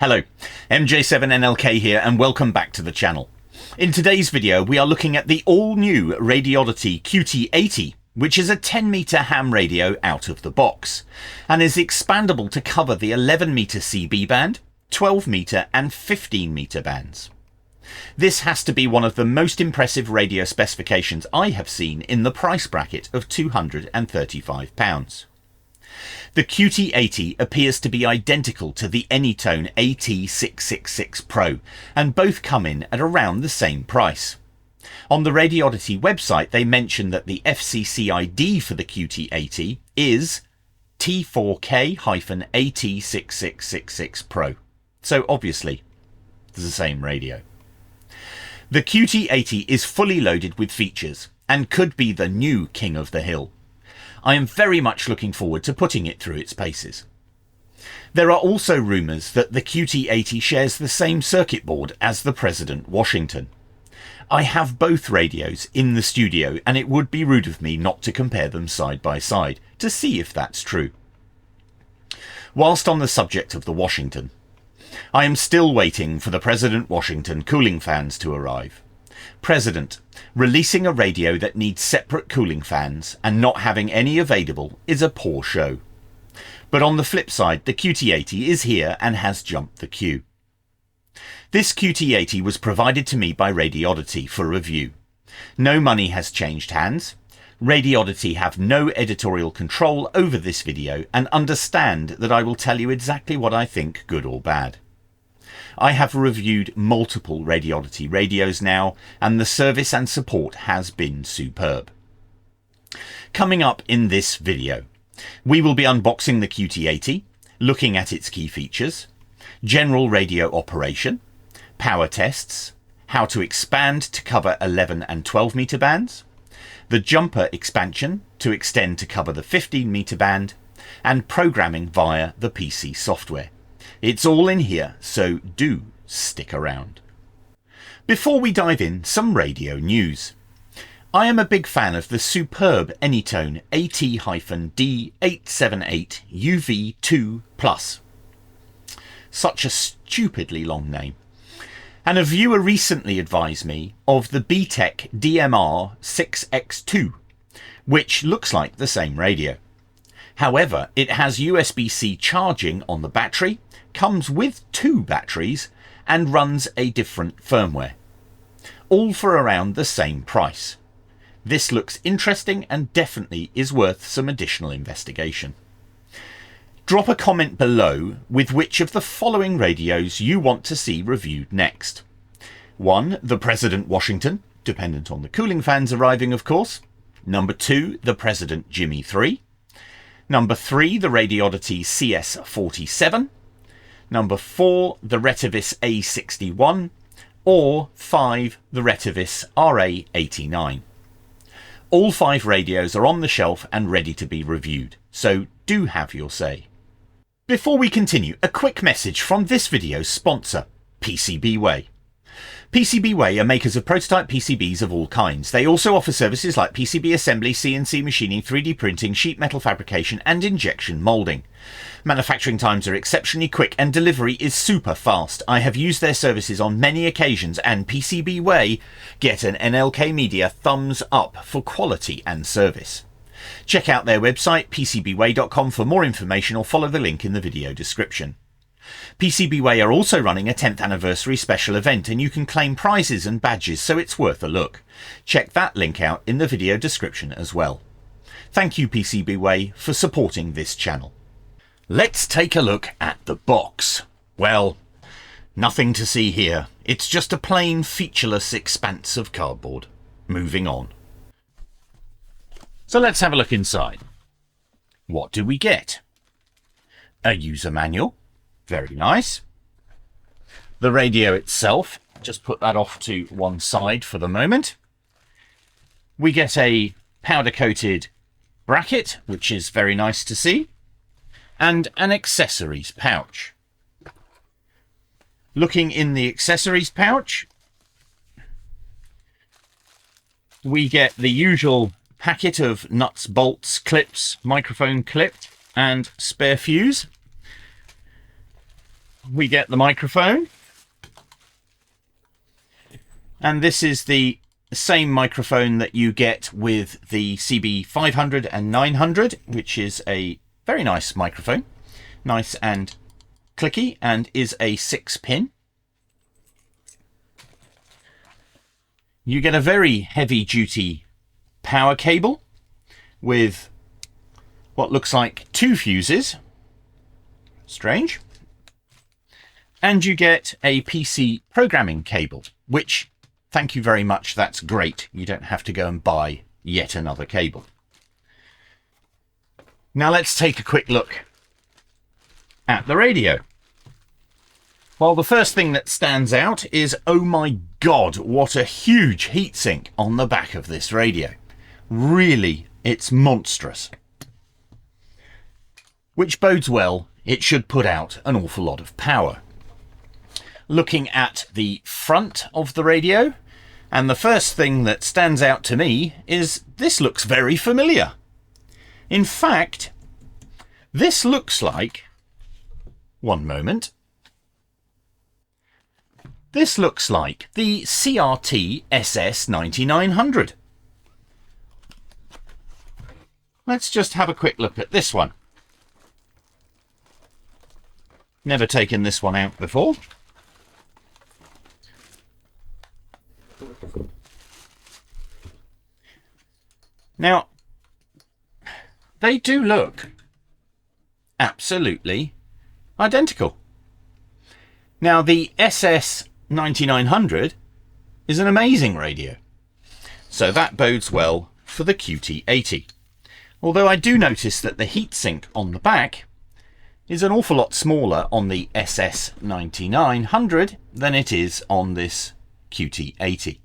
Hello, MJ7NLK here and welcome back to the channel. In today's video we are looking at the all-new Radioddity QT80, which is a 10-meter ham radio out of the box, and is expandable to cover the 11-meter CB band, 12-meter and 15-meter bands. This has to be one of the most impressive radio specifications I have seen in the price bracket of £235. The QT80 appears to be identical to the Anytone AT666 Pro, and both come in at around the same price. On the Radioddity website they mention that the FCC ID for the QT80 is T4K-AT6666 Pro, so obviously it's the same radio. The QT80 is fully loaded with features and could be the new king of the hill. I am very much looking forward to putting it through its paces. There are also rumours that the QT80 shares the same circuit board as the President Washington. I have both radios in the studio and it would be rude of me not to compare them side by side to see if that's true. Whilst on the subject of the Washington, I am still waiting for the President Washington cooling fans to arrive. President, releasing a radio that needs separate cooling fans and not having any available is a poor show. But on the flip side, the QT80 is here and has jumped the queue. This QT80 was provided to me by Radioddity for review. No money has changed hands. Radioddity have no editorial control over this video and understand that I will tell you exactly what I think, good or bad. I have reviewed multiple Radioddity radios now, and the service and support has been superb. Coming up in this video, we will be unboxing the QT80, looking at its key features, general radio operation, power tests, how to expand to cover 11 and 12 meter bands, the jumper expansion to extend to cover the 15 meter band, and programming via the PC software. It's all in here, so do stick around. Before we dive in, some radio news. I am a big fan of the superb Anytone AT-D878 UV2 Plus. Such a stupidly long name. And a viewer recently advised me of the BTEC DMR 6X2, which looks like the same radio. However, it has USB-C charging on the battery, comes with two batteries, and runs a different firmware. All for around the same price. This looks interesting and definitely is worth some additional investigation. Drop a comment below with which of the following radios you want to see reviewed next. 1. The President Washington, dependent on the cooling fans arriving of course. Number 2. The President Jimmy 3. Number 3. The Radioddity CS47. Number 4. The Retivis A61. Or 5. The Retivis RA89. All 5 radios are on the shelf and ready to be reviewed, so do have your say. Before we continue, a quick message from this video's sponsor, PCBWay. PCBWay are makers of prototype PCBs of all kinds. They also offer services like PCB assembly, CNC machining, 3D printing, sheet metal fabrication and injection moulding. Manufacturing times are exceptionally quick and delivery is super fast. I have used their services on many occasions and PCBWay get an NLK-Media thumbs up for quality and service. Check out their website PCBWay.com for more information or follow the link in the video description. PCBWay are also running a 10th anniversary special event and you can claim prizes and badges, so it's worth a look. Check that link out in the video description as well. Thank you PCBWay for supporting this channel. Let's take a look at the box. Well, nothing to see here. It's just a plain featureless expanse of cardboard. Moving on. So let's have a look inside. What do we get? A user manual. Very nice. The radio itself, just put that off to one side for the moment. We get a powder-coated bracket, which is very nice to see, and an accessories pouch. Looking in the accessories pouch, we get the usual packet of nuts, bolts, clips, microphone clip, and spare fuse. we get the microphone. And this is the same microphone that you get with the CB500 and 900, which is a very nice microphone. Nice and clicky, and is a 6-pin. You get a very heavy-duty power cable with what looks like 2 fuses. Strange. And you get a PC programming cable, which, thank you very much, that's great. You don't have to go and buy yet another cable. Now let's take a quick look at the radio. Well, the first thing that stands out is, oh my God, what a huge heatsink on the back of this radio. Really, it's monstrous. Which bodes well, it should put out an awful lot of power. Looking at the front of the radio, and the first thing that stands out to me is this looks very familiar. In fact, this looks like, one moment, this looks like the CRT SS9900. Let's just have a quick look at this one. Never taken this one out before. Now, they do look absolutely identical. Now, the SS9900 is an amazing radio, so that bodes well for the QT80. Although I do notice that the heatsink on the back is an awful lot smaller on the SS9900 than it is on this QT80.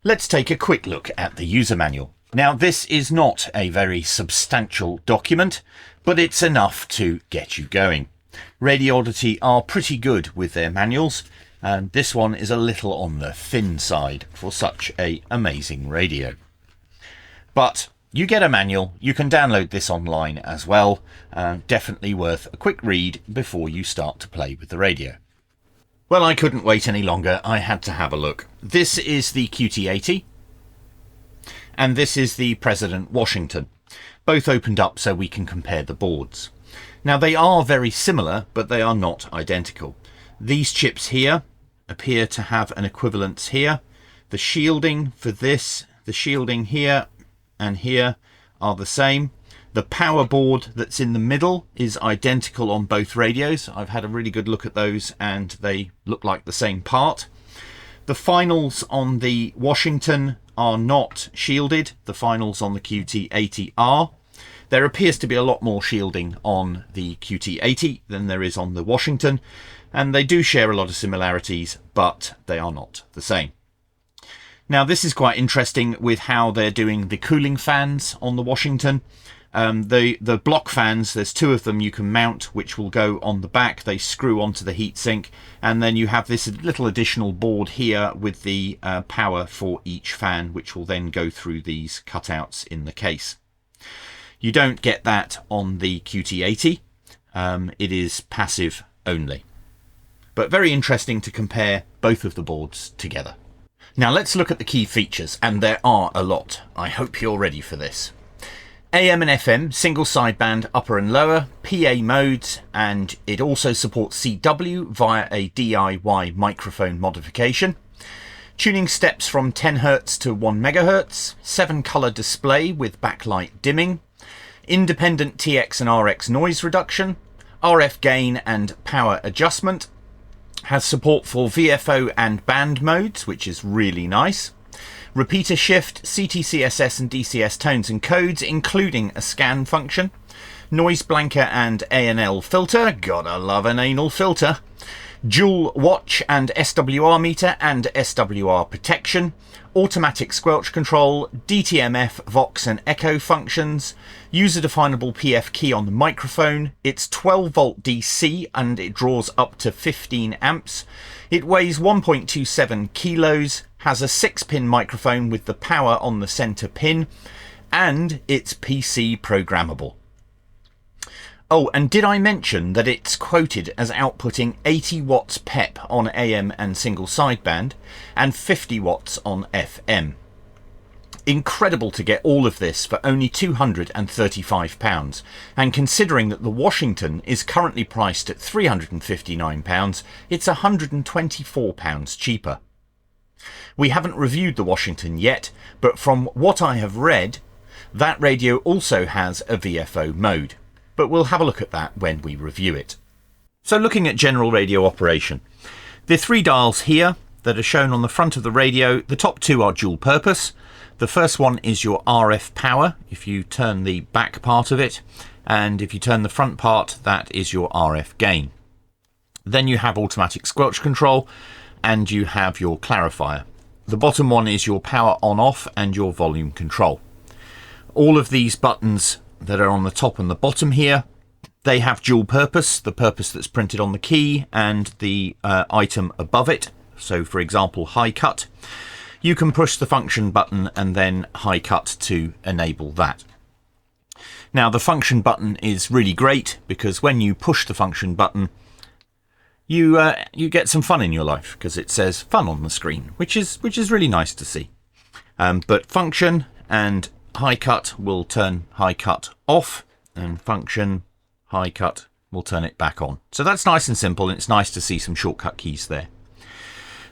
Let's take a quick look at the user manual. Now, this is not a very substantial document, but it's enough to get you going. Radioddity are pretty good with their manuals, and this one is a little on the thin side for such an amazing radio. But you get a manual, you can download this online as well. Definitely worth a quick read before you start to play with the radio. Well, I couldn't wait any longer. I had to have a look. This is the QT80, and this is the President Washington. Both opened up so we can compare the boards. Now, they are very similar, but they are not identical. These chips here appear to have an equivalence here. The shielding for this, the shielding here and here are the same. The power board that's in the middle is identical on both radios. I've had a really good look at those and they look like the same part. The finals on the Washington are not shielded. The finals on the QT80 are. There appears to be a lot more shielding on the QT80 than there is on the Washington, and they do share a lot of similarities, but they are not the same. Now, this is quite interesting with how they're doing the cooling fans on the Washington. The block fans, there's 2 of them you can mount, which will go on the back. They screw onto the heatsink, and then you have this little additional board here with the power for each fan, which will then go through these cutouts in the case. You don't get that on the QT80. It is passive only. But very interesting to compare both of the boards together. Now let's look at the key features, and there are a lot. I hope you're ready for this. AM and FM, single sideband upper and lower, PA modes, and it also supports CW via a DIY microphone modification. Tuning steps from 10 Hz to 1 MHz, 7 colour display with backlight dimming, independent TX and RX noise reduction, RF gain and power adjustment, has support for VFO and band modes, which is really nice. Repeater shift, CTCSS and DCS tones and codes, including a scan function. Noise blanker and ANL filter, gotta love an anal filter. Dual watch and SWR meter and SWR protection. Automatic squelch control, DTMF, Vox and echo functions. User definable PF key on the microphone. It's 12 volt DC and it draws up to 15 amps. It weighs 1.27 kilos, has a 6-pin microphone with the power on the center pin, and it's PC programmable. Oh, and did I mention that it's quoted as outputting 80 watts PEP on AM and single sideband and 50 watts on FM? Incredible to get all of this for only £235, and considering that the Washington is currently priced at £359, it's £124 cheaper. We haven't reviewed the Washington yet, but from what I have read, that radio also has a VFO mode, but we'll have a look at that when we review it. So looking at general radio operation, the 3 dials here that are shown on the front of the radio, the top 2 are dual purpose. The first one is your RF power, if you turn the back part of it, and if you turn the front part, that is your RF gain. Then you have automatic squelch control, and you have your clarifier. The bottom one is your power on off and your volume control. All of these buttons that are on the top and the bottom here, they have dual purpose, the purpose that's printed on the key and the item above it. So for example, high cut. You can push the function button and then high cut to enable that. Now the function button is really great because when you push the function button, you get some fun in your life because it says fun on the screen, which is really nice to see. But function and high cut will turn high cut off, and function high cut will turn it back on. So that's nice and simple, and it's nice to see some shortcut keys there.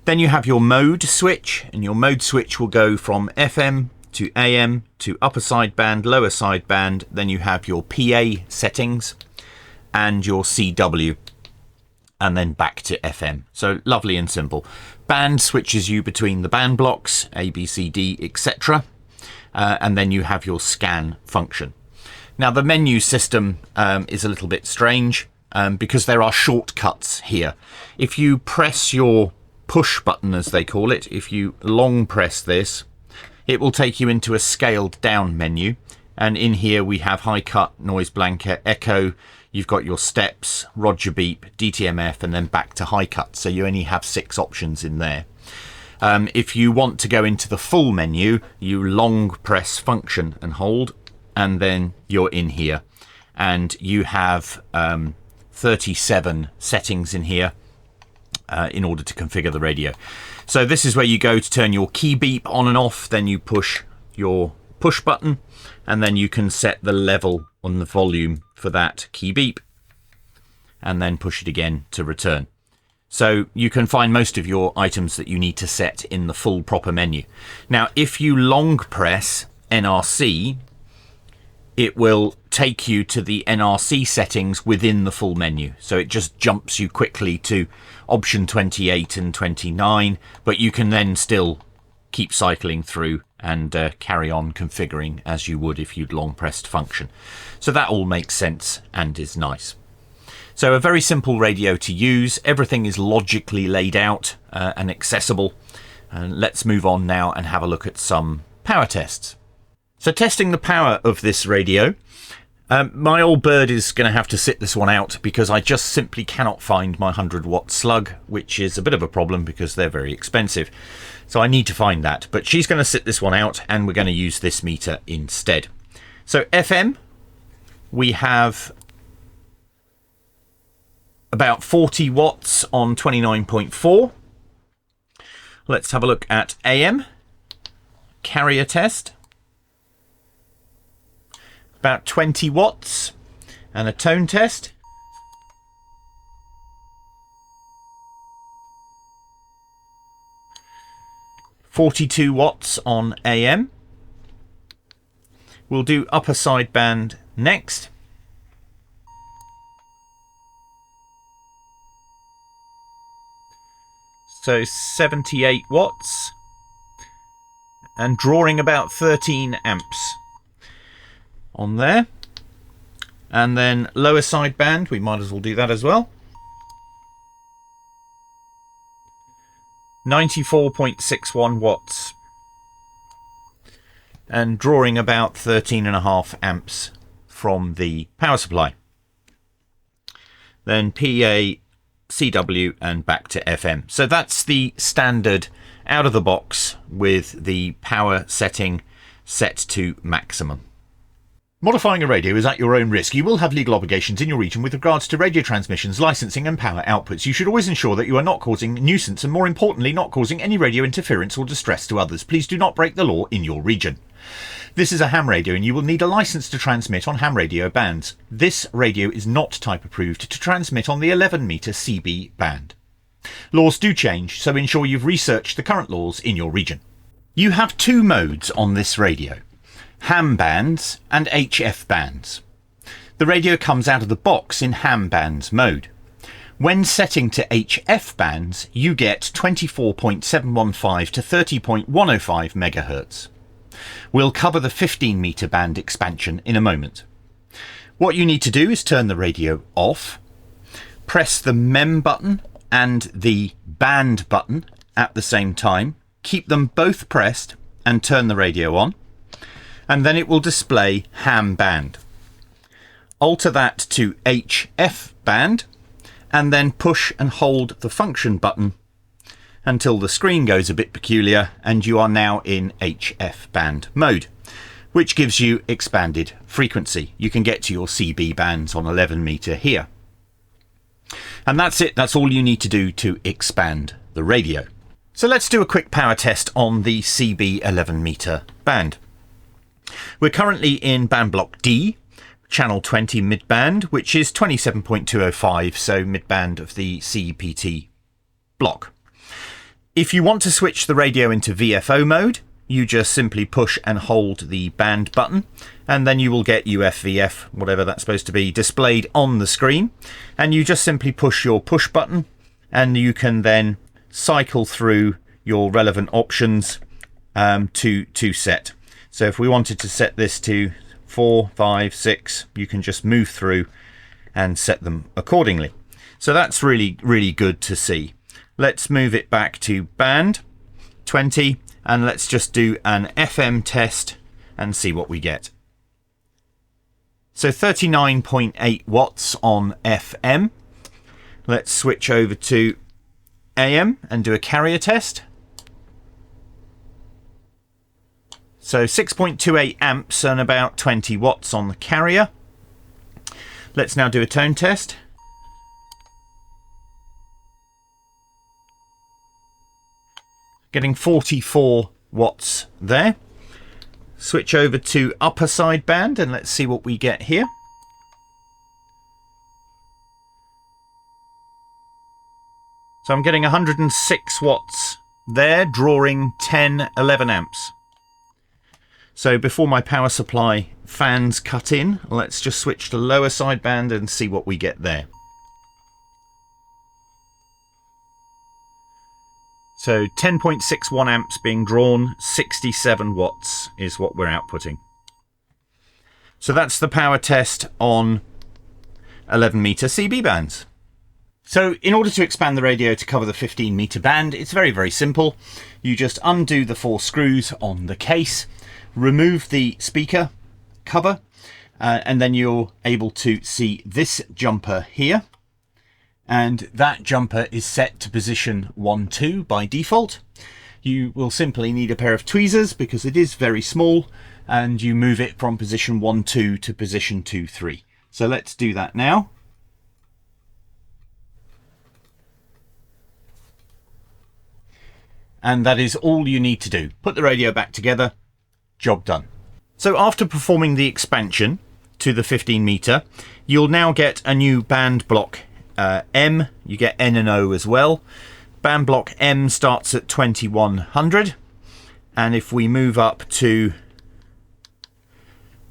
Then you have your mode switch, and your mode switch will go from FM to AM to upper sideband, lower sideband. Then you have your PA settings and your CW, and then back to FM. So lovely and simple. Band switches you between the band blocks, A, B, C, D, etc. And then you have your scan function. Now the menu system is a little bit strange because there are shortcuts here. If you press your push button, as they call it, if you long press this, it will take you into a scaled down menu, and in here we have high cut, noise blanket, echo, you've got your steps, Roger beep, DTMF, and then back to high cut, so you only have 6 options in there. If you want to go into the full menu, you long press function and hold, and then you're in here, and you have 37 settings in here in order to configure the radio. So this is where you go to turn your key beep on and off, then you push your push button, and then you can set the level on the volume for that key beep, and then push it again to return. So you can find most of your items that you need to set in the full proper menu. Now if you long press NRC, it will take you to the NRC settings within the full menu. So it just jumps you quickly to option 28 and 29, but you can then still keep cycling through and carry on configuring as you would if you'd long pressed function. So that all makes sense and is nice. So a very simple radio to use. Everything is logically laid out and accessible. And let's move on now and have a look at some power tests. So testing the power of this radio, my old bird is going to have to sit this one out because I just simply cannot find my 100-watt slug, which is a bit of a problem because they're very expensive. So I need to find that, but she's going to sit this one out and we're going to use this meter instead. So FM, we have about 40 watts on 29.4. Let's have a look at AM, carrier test. About 20 watts, and a tone test. (42 watts on AM. We'll do upper sideband next. So 78 watts, and drawing about 13 amps. On there, and then lower sideband, we might as well do that as well. 94.61 watts, and drawing about 13.5 amps from the power supply. Then PA, CW, and back to FM. So that's the standard out of the box with the power setting set to maximum. Modifying a radio is at your own risk. You will have legal obligations in your region with regards to radio transmissions, licensing and power outputs. You should always ensure that you are not causing nuisance and, more importantly, not causing any radio interference or distress to others. Please do not break the law in your region. This is a ham radio and you will need a license to transmit on ham radio bands. This radio is not type approved to transmit on the 11 metre CB band. Laws do change, so ensure you've researched the current laws in your region. You have two modes on this radio: ham bands and HF bands. The radio comes out of the box in ham bands mode. When setting to HF bands, you get 24.715 to 30.105 MHz. We'll cover the 15 metre band expansion in a moment. What you need to do is turn the radio off, press the MEM button and the band button at the same time, keep them both pressed and turn the radio on, and then it will display ham band. Alter that to HF band and then push and hold the function button until the screen goes a bit peculiar and you are now in HF band mode, which gives you expanded frequency. You can get to your CB bands on 11 metre here. And that's it. That's all you need to do to expand the radio. So let's do a quick power test on the CB 11 metre band. We're currently in band block D, channel 20 mid-band, which is 27.205, so mid-band of the CPT block. If you want to switch the radio into VFO mode, you just simply push and hold the band button, and then you will get UFVF, whatever that's supposed to be, displayed on the screen. And you just simply push your push button, and you can then cycle through your relevant options to set. So if we wanted to set this to 4, 5, 6, you can just move through and set them accordingly. So that's really, really good to see. Let's move it back to band 20 and let's just do an FM test and see what we get. So 39.8 watts on FM. Let's switch over to AM and do a carrier test. So 6.28 amps and about 20 watts on the carrier. Let's now do a tone test. Getting 44 watts there. Switch over to upper side band and let's see what we get here. So I'm getting 106 watts there, drawing 11 amps. So before my power supply fans cut in, let's just switch to lower side band and see what we get there. So 10.61 amps being drawn, 67 watts is what we're outputting. So that's the power test on 11 metre CB bands. So in order to expand the radio to cover the 15 metre band, it's very, very simple. You just undo the 4 screws on the case, remove the speaker cover, and then you're able to see this jumper here. And that jumper is set to position 1-2 by default. You will simply need a pair of tweezers because it is very small, and you move it from position 1-2 to position 2-3. So let's do that now. And that is all you need to do. Put the radio back together, job done. So after performing the expansion to the 15 metre, you'll now get a new band block M. You get N and O as well. Band block M starts at 2100, and if we move up to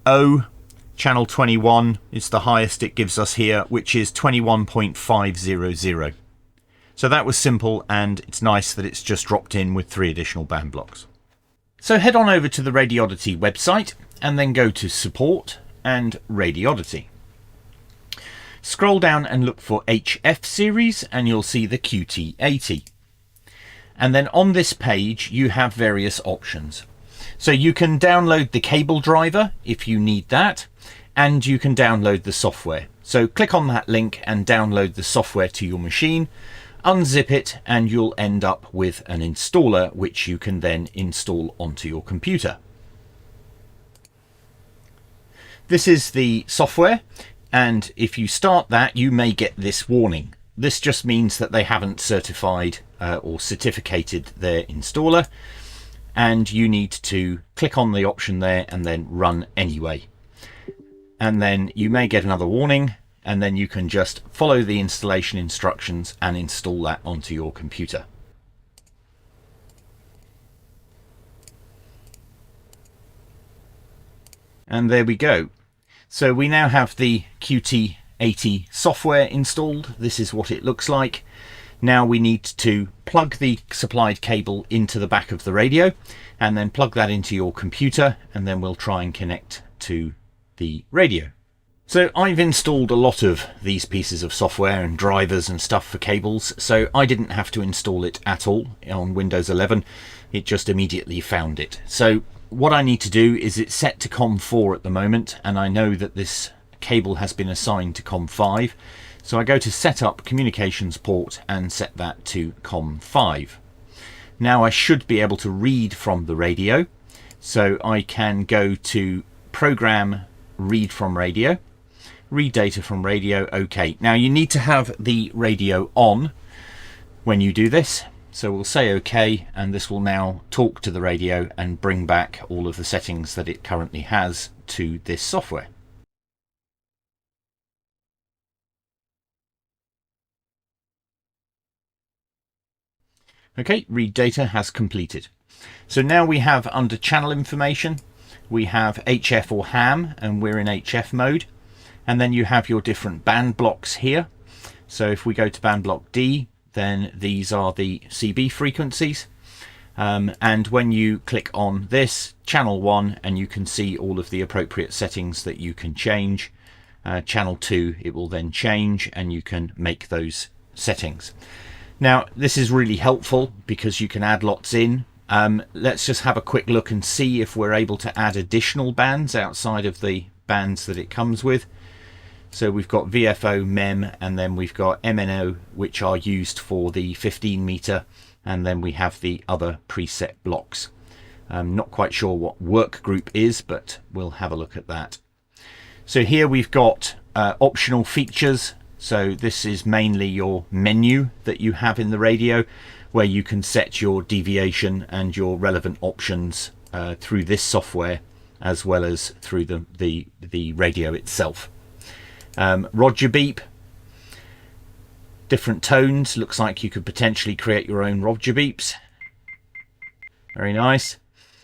O, channel 21 is the highest it gives us here, which is 21.500. So that was simple, and it's nice that it's just dropped in with 3 additional band blocks. So head on over to the Radioddity website and then go to Support and Radioddity. Scroll down and look for HF series and you'll see the QT80. And then on this page you have various options. So you can download the cable driver if you need that, and you can download the software. So click on that link and download the software to your machine, unzip it, and you'll end up with an installer which you can then install onto your computer. This is the software, and if you start that, you may get this warning. This just means that they haven't certified or certificated their installer, and you need to click on the option there and then run anyway. And then you may get another warning, and then you can just follow the installation instructions and install that onto your computer. And there we go. So we now have the QT80 software installed. This is what it looks like. Now we need to plug the supplied cable into the back of the radio and then plug that into your computer, and then we'll try and connect to the radio. So I've installed a lot of these pieces of software and drivers and stuff for cables, so I didn't have to install it at all on Windows 11. It just immediately found it. So what I need to do is it's set to COM4 at the moment, and I know that this cable has been assigned to COM5. So I go to Setup Communications Port and set that to COM5. Now I should be able to read from the radio. So I can go to Program, Read from Radio, Read Data from Radio, OK. Now you need to have the radio on when you do this. So we'll say OK, and this will now talk to the radio and bring back all of the settings that it currently has to this software. Okay, read data has completed. So now we have under channel information, we have HF or ham, and we're in HF mode. And then you have your different band blocks here. So if we go to band block D, then these are the CB frequencies. And when you click on this, channel 1, and you can see all of the appropriate settings that you can change. Channel 2, it will then change, and you can make those settings. Now, this is really helpful because you can add lots in. Let's just have a quick look and see if we're able to add additional bands outside of the bands that it comes with. So we've got VFO, MEM, and then we've got MNO, which are used for the 15 meter, and then we have the other preset blocks. I'm not quite sure what work group is, but we'll have a look at that. So here we've got optional features. So this is mainly your menu that you have in the radio, where you can set your deviation and your relevant options through this software, as well as through the radio itself. Roger beep, different tones. Looks like you could potentially create your own Roger beeps. Very nice.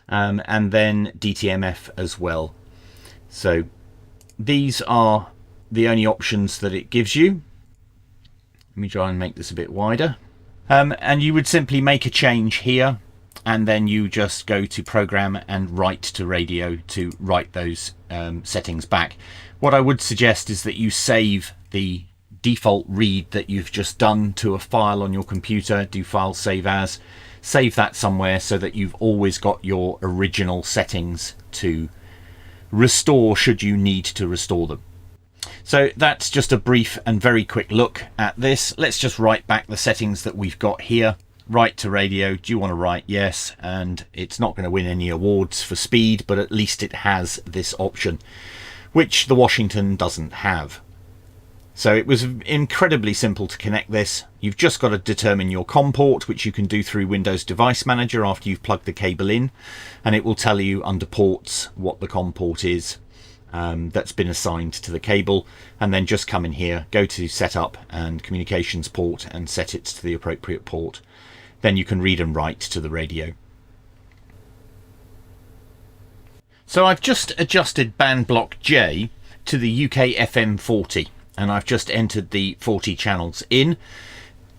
And then DTMF as well. So these are the only options that it gives you. Let me try and make this a bit wider. And you would simply make a change here, and then you just go to program and write to radio to write those settings back. What I would suggest is that you save the default read that you've just done to a file on your computer. Do file save as, save that somewhere so that you've always got your original settings to restore should you need to restore them. So that's just a brief and very quick look at this. Let's just write back the settings that we've got here. Write to radio. Do you want to write? Yes. And it's not going to win any awards for speed, but at least it has this option, which the Washington doesn't have. So it was incredibly simple to connect this. You've just got to determine your COM port, which you can do through Windows Device Manager after you've plugged the cable in, and it will tell you under ports what the COM port is that's been assigned to the cable, and then just come in here, go to Setup and Communications Port and set it to the appropriate port. Then you can read and write to the radio. So I've just adjusted band block J to the UK FM 40, and I've just entered the 40 channels in.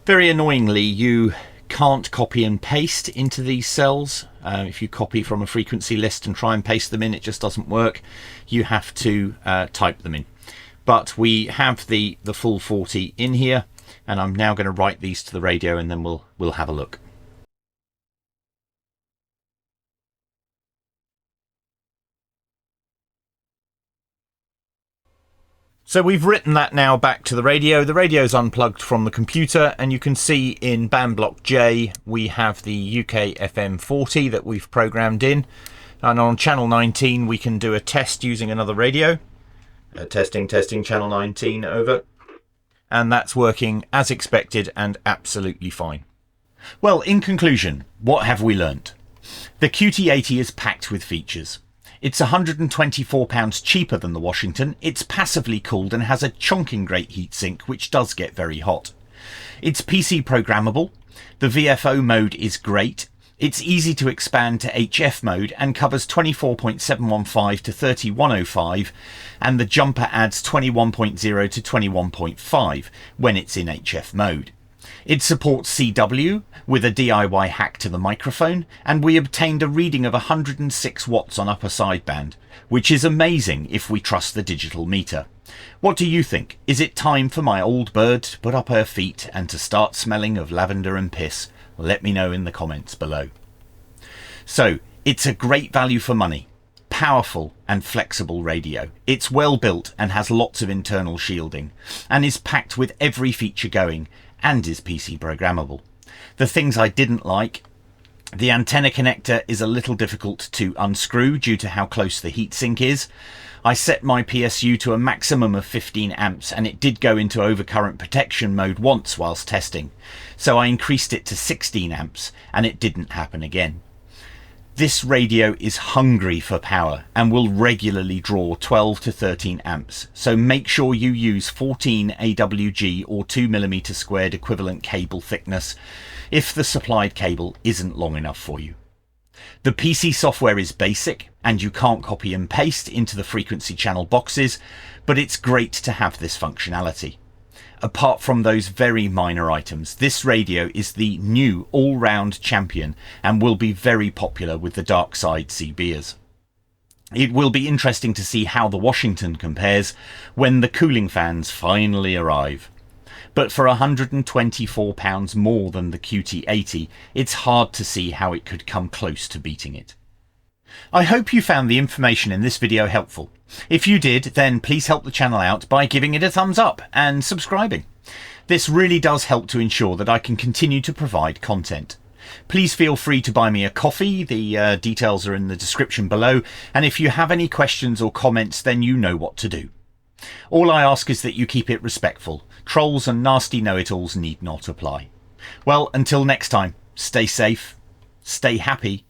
Very annoyingly, you can't copy and paste into these cells. If you copy from a frequency list and try and paste them in, it just doesn't work. You have to type them in. But we have the full 40 in here, and I'm now going to write these to the radio, and then we'll have a look. So we've written that now back to the radio. The radio's unplugged from the computer, and you can see in band block J we have the UK FM 40 that we've programmed in, and on channel 19 we can do a test using another radio. Testing, channel 19, over. And that's working as expected and absolutely fine. Well, in conclusion, what have we learnt? The QT80 is packed with features. It's £124 cheaper than the Washington, it's passively cooled and has a chonking great heatsink which does get very hot. It's PC programmable, the VFO mode is great, it's easy to expand to HF mode and covers 24.715 to 3105, and the jumper adds 21.0 to 21.5 when it's in HF mode. It supports CW with a DIY hack to the microphone, and we obtained a reading of 106 watts on upper sideband, which is amazing if we trust the digital meter. What do you think? Is it time for my old bird to put up her feet and to start smelling of lavender and piss? Let me know in the comments below. So, it's a great value for money. Powerful and flexible radio. It's well built and has lots of internal shielding, and is packed with every feature going, and is PC programmable. The things I didn't like: the antenna connector is a little difficult to unscrew due to how close the heatsink is. I set my PSU to a maximum of 15 amps and it did go into overcurrent protection mode once whilst testing, so I increased it to 16 amps and it didn't happen again. This radio is hungry for power and will regularly draw 12 to 13 amps, so make sure you use 14 AWG or 2mm squared equivalent cable thickness if the supplied cable isn't long enough for you. The PC software is basic and you can't copy and paste into the frequency channel boxes, but it's great to have this functionality. Apart from those very minor items, this radio is the new all-round champion and will be very popular with the dark side CBers. It will be interesting to see how the Washington compares when the cooling fans finally arrive. But for £124 more than the QT80, it's hard to see how it could come close to beating it. I hope you found the information in this video helpful. If you did, then please help the channel out by giving it a thumbs up and subscribing. This really does help to ensure that I can continue to provide content. Please feel free to buy me a coffee, the details are in the description below, and if you have any questions or comments then you know what to do. All I ask is that you keep it respectful. Trolls and nasty know-it-alls need not apply. Well, until next time, stay safe, stay happy,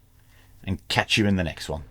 and catch you in the next one.